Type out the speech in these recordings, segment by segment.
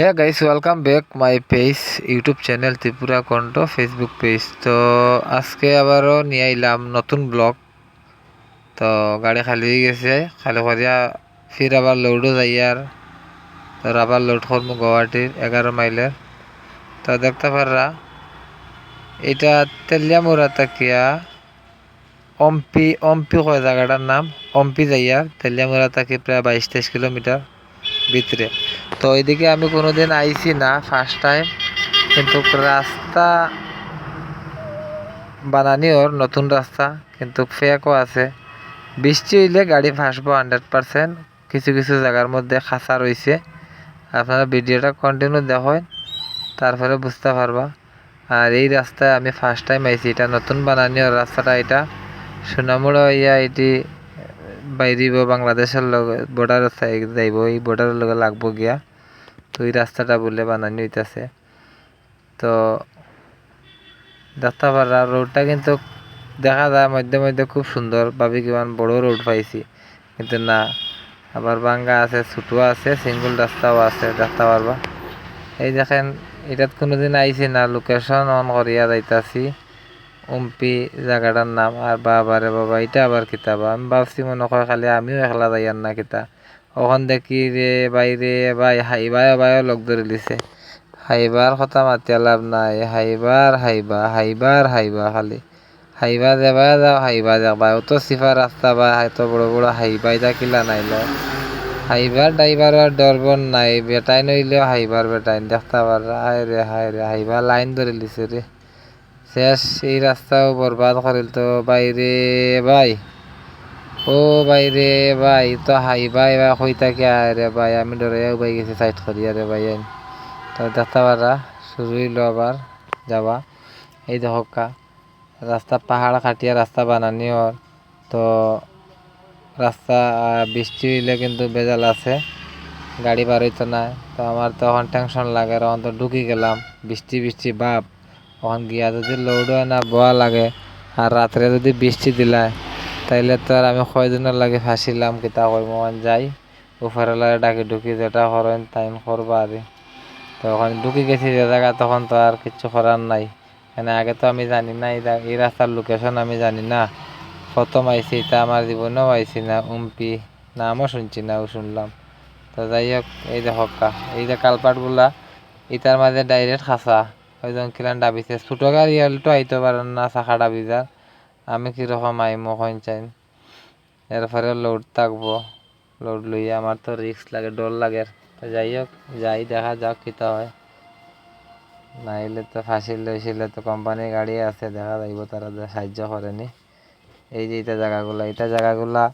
হ্যাঁ guys, welcome back my page YouTube channel Tripura কণ্ঠ Facebook page. তো আজকে আবারও নিয়ে আইলাম নতুন ব্লগ। তো গাড়ি খালি হয়ে গেছে, খালি করিয়া ফির আবার লোডও যাই। আর তোর আবার লোড করবো গুয়াহাটির 11 মাইলের। তো দেখতে পাররা এটা তেলিয়ামুড়া তাকিয়া অম্পি কয় জায়গাটার নাম। অম্পি যাইয়া তেলিয়ামুড়া তাকি প্রায় 22-23 কিলোমিটার ভিতরে। তো ওইদিকে আমি কোনোদিন আইছি না, ফার্স্ট টাইম। কিন্তু রাস্তা বানানি ওর নতুন রাস্তা, কিন্তু ফেকও আছে। বৃষ্টি হইলে গাড়ি ভাসবো 100%। কিছু কিছু জায়গার মধ্যে খাঁচা রয়েছে। আপনারা ভিডিওটা কন্টিনিউ দেখেন, তারপরে বুঝতে পারবা। আর এই রাস্তায় আমি ফার্স্ট টাইম আইছি, এটা নতুন বানানি ওর রাস্তাটা। এটা সোনামুড়া হইয়া এটি বাইরিব বাংলাদেশের লগে বর্ডার যাইব, এই বর্ডারের লগে লাগবো গিয়া। তো এই রাস্তাটা বলে বানানি হইতাছে। তো দেখতে পারা রোডটা কিন্তু দেখা যায় মধ্যে মধ্যে খুব সুন্দর, ভাবি কিমান বড় রোড পাইছি, কিন্তু না। আবার ভাঙ্গা আছে, ছোটো আছে, সিঙ্গল রাস্তাও আছে, দেখতে পারবা। এই দেখেন, এটাত কোনোদিন আইছি না, লোকেশন অন করিয়া যাইতাছি। উম্পি জায়গাটার নাম। আর বাবারে বাবা, এটা আবার কিতাবা, আমি ভাবছি মনে হয় খালি আমিও একলা যাইয়ার না কিতা। ওখান দেখি রে বাইরে ভাই হাইবাও লগ ধরে লিছে। হাইবার কথা মাতিয়া লাভ নাই, হাইবার খালি হাইবা যাবা যাও, হাইবা যাবা। অত সিফা রাস্তা বা এত বড় বড় হাইবাই যা কিলা নাইল। হাইবার ড্রাইভারের ডরবন নাই, বেটাই নইলেও হাইবার বেটাইন দেখতে পাররা। হায় রে হাইবা লাইন ধরে লিছে রে। শেষ, এই রাস্তাও বরবাদ করিল তো বাইরে ভাই। ও বাইরে ভাই, তো হাইবা এবার কইতা কে রে ভাই, আমি ডরে উবাই গেছি সাইড করিয়া রে ভাই। তো দেখতে পারা শুরু হইল আবার যাওয়া। এই দেখা রাস্তা পাহাড় কাটিয়া রাস্তা বানানি ওর। তো রাস্তা বৃষ্টি হইলে কিন্তু বেজাল আছে, গাড়ি বার হইতো না। তো আমার তখন টেনশন লাগে, তখন তো ঢুকি গেলাম, বৃষ্টি বৃষ্টি ভাব। তখন গিয়া যদি লোড হয় না বোয়া লাগে। আর রাত্রে যদি বৃষ্টি দিলায়, তাইলে তো আর আমি কয়দিনের লাগে ফাঁসিলাম, কিতা করবো যাই উপরে লাগে ডাকি ঢুকি, যেটা করেন টাইম করবা আর। তো ওখানে ঢুকে গেছি যে জায়গা, তখন তো আর কিচ্ছু করার নাই। মানে আগে তো আমি জানি না, এই রাস্তার লোকেশন আমি জানি না। প্রথম আইসি, এটা আমার জীবনেও আইসি না। উম্পি নামও শুনছি না, শুনলাম। তো যাই হোক, এই যে হক্কা, এই যে কালপাটগুলা, ইটার মাঝে ডাইরেক্ট খাসা। ওই যখন কিলান ডাবিছে, ছোটো গাড়ি হলটো আইতে পারেন না, চাকা ডাবি যার। আমি কিরকম আইমো কইন চাইন। এরপরে লোড থাকবো, লোড লইয়া আমার তো রিস্ক লাগে, ডর লাগে। তো যাই হোক, যাই দেখা যাক কিতা হয়। নাইলে তো ফাঁসিল লইছিলে তো কোম্পানির গাড়ি আছে, দেখা যাইব তারা সাহায্য করেনি। এই যে এটা জায়গাগুলা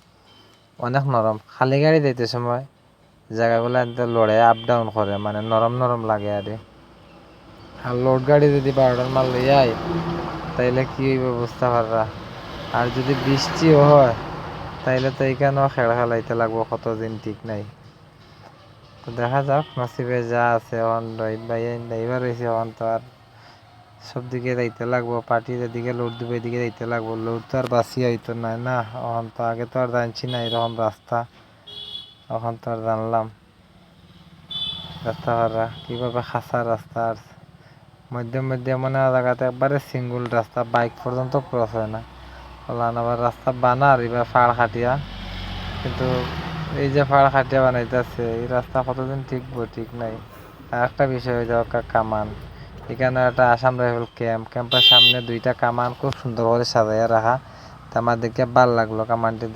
অনেক নরম। খালি গাড়ি যাইতে সময় জায়গাগুলা একদম লড়ে আপ ডাউন করে, মানে নরম নরম লাগে। আর লোড গাড়ি যদি 12টার মাল লইয়া আয়, তাইলে কি হইব বুঝতে পাররা। আর যদি বৃষ্টিও হয়, তাইলে তো এইখানেও খেলা খেলাইতে লাগবো কতদিন, ঠিক নাই। তো দেখা যাক, নসিবে যা আছে। এখন ড্রাইভার হয়েছে, এখন তো আর সব দিকে যাইতে লাগবো। পার্টি যেদিকে লোড দিবে এদিকে যাইতে লাগবো, লোড তো আর বাঁচিয়ে হইতো না না। এখন তো আগে তো আর জানছি না এরকম রাস্তা, এখন তো আর জানলাম। রাস্তা হারা কীভাবে খাসা রাস্তা। আর মধ্যে মধ্যে মনে হয় জায়গাতে একবারে সিঙ্গুল রাস্তা, বাইক পর্যন্ত ক্রস হয় না। বললাম আবার রাস্তা বানার এবার ফাড় খাটিয়া, কিন্তু এই যে ফাড় খাটিয়া বানাইতেছে, এই রাস্তা কতদিন ঠিকবো, ঠিক নাই। আর একটা বিষয় হয়ে যাওয়া কামান। এখানে একটা আসাম রাইফেল ক্যাম্পের সামনে 2টা কামান খুব সুন্দর করে সাজাইয়া রাখা। তা আমার দেখে ভাল লাগলো, কামানটি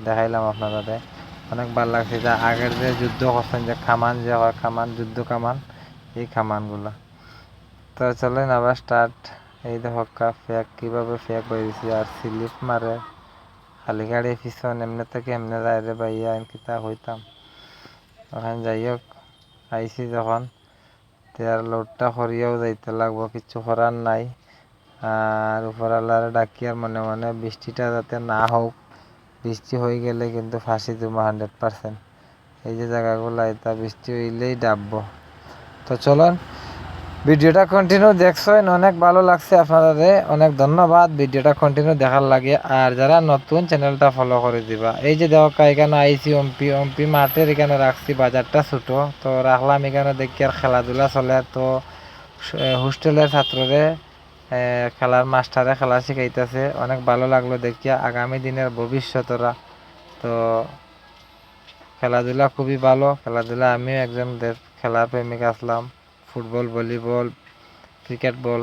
দেখাইলাম আপনাদের। অনেক ভাল লাগছে, যে আগের যে যুদ্ধ করছেন, যে কামান যে হয়, কামান যুদ্ধ কামান, এই কামানগুলা। তো চলেন আবার স্টার্ট। এই দেখো ফেক কীভাবে ফেক বেরিয়েছি, আর স্লিপ মারে। খালি গাড়ি পিছন এমনি থেকে এমনি যায় রে ভাইয়া, কিতা হইতাম। ওখানে যাই হোক, আইসি যখন আর লোডটা করিয়াও যাইতে লাগবো, কিছু করার নাই। আর উপরওয়ালারে ডাকি আর মনে মনে বৃষ্টিটা যাতে না হোক। বৃষ্টি হয়ে গেলে কিন্তু ফাঁসি দেবো 100%। এই যে জায়গাগুলো এটা বৃষ্টি হইলেই ডাববো। তো চলুন ভিডিওটা কন্টিনিউ দেখছেন, অনেক ভালো লাগছে আপনাদের, অনেক ধন্যবাদ ভিডিওটা কন্টিনিউ দেখার লাগে। আর যারা নতুন চ্যানেলটা ফলো করে দিবা। এই যে দেখো এখানে আইসি অম্পি মাঠের এখানে রাখছি, বাজারটা ছোট তো রাখলাম এখানে দেখি আর খেলাধুলা চলে। তো হোস্টেলের ছাত্ররে খেলার মাস্টারে খেলা শিখাইতেছে, অনেক ভালো লাগলো দেখিয়া। আগামী দিনের ভবিষ্যতরা তো খেলাধুলা খুবই ভালো, খেলাধুলা আমিও একজন খেলার প্রেমিক আসলাম, ফুটবল, ভলিবল, ক্রিকেট বল।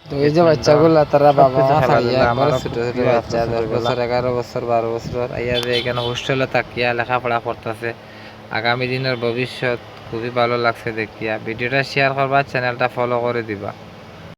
তো এই যে বাচ্চাগুলা তারা বাবা মা ছাড়িয়া একবার ছোট ছোট বাচ্চা 10 বছর 11 বছর 12 বছর আইয়া যে এখানে হোস্টেলে থাকিয়া লেখাপড়া করতেছে। আগামী দিনের ভবিষ্যৎ খুবই ভালো লাগছে দেখিয়া। ভিডিওটা শেয়ার করবা, চ্যানেলটা ফলো করে দিবা।